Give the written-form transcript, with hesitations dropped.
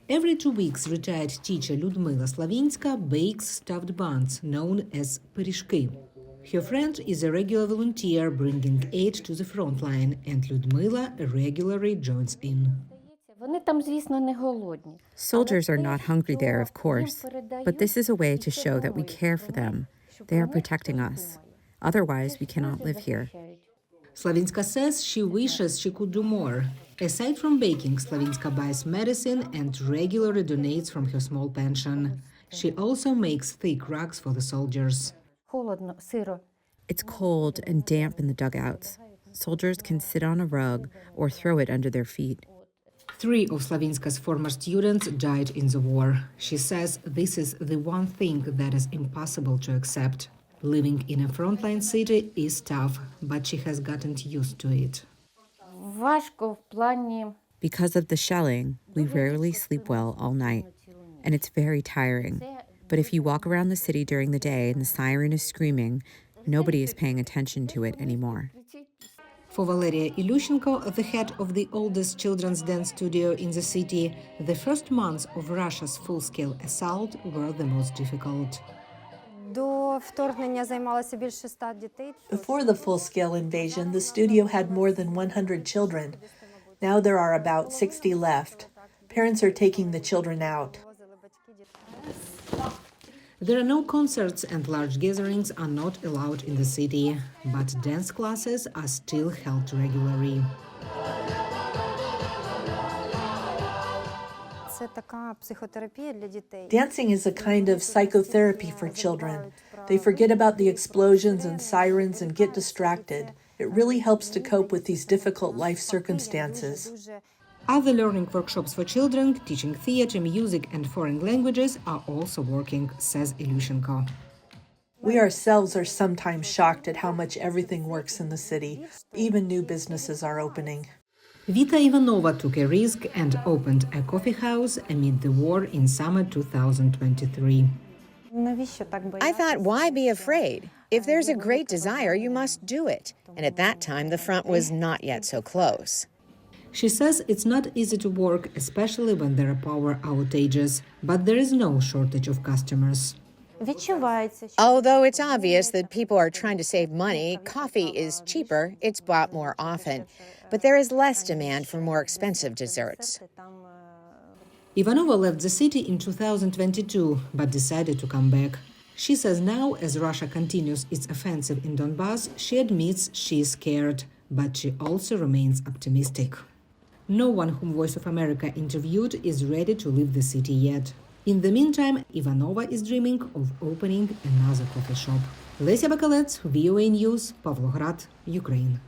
Every 2 weeks, retired teacher Ludmila Slavinska bakes stuffed buns known as pyrishki. Her friend is a regular volunteer bringing aid to the front line, and Ludmila regularly joins in. Soldiers are not hungry there, of course, but this is a way to show that we care for them. They are protecting us. Otherwise, we cannot live here. Slavinska says she wishes she could do more. Aside from baking, Slavinska buys medicine and regularly donates from her small pension. She also makes thick rugs for the soldiers. It's cold and damp in the dugouts. Soldiers can sit on a rug or throw it under their feet. 3 of Slavinska's former students died in the war. She says this is the one thing that is impossible to accept. Living in a frontline city is tough, but she has gotten used to it. Because of the shelling, we rarely sleep well all night, and it's very tiring. But if you walk around the city during the day and the siren is screaming, nobody is paying attention to it anymore. For Valeria Ilyushenko, the head of the oldest children's dance studio in the city, the first months of Russia's full-scale assault were the most difficult. Before the full-scale invasion, the studio had more than 100 children. Now there are about 60 left. Parents are taking the children out. There are no concerts and large gatherings are not allowed in the city, but dance classes are still held regularly. Dancing is a kind of psychotherapy for children. They forget about the explosions and sirens and get distracted. It really helps to cope with these difficult life circumstances. Other learning workshops for children, teaching theater, music and foreign languages are also working, says Ilyushenko. We ourselves are sometimes shocked at how much everything works in the city. Even new businesses are opening. Vita Ivanova took a risk and opened a coffee house amid the war in summer 2023. I thought, why be afraid? If there's a great desire, you must do it. And at that time, the front was not yet so close. She says it's not easy to work, especially when there are power outages, but there is no shortage of customers. Although it's obvious that people are trying to save money, coffee is cheaper, it's bought more often. But there is less demand for more expensive desserts. Ivanova left the city in 2022, but decided to come back. She says now, as Russia continues its offensive in Donbass, she admits she is scared, but she also remains optimistic. No one whom Voice of America interviewed is ready to leave the city yet. In the meantime, Ivanova is dreaming of opening another coffee shop. Lesia Bakalets, VOA News, Pavlohrad, Ukraine.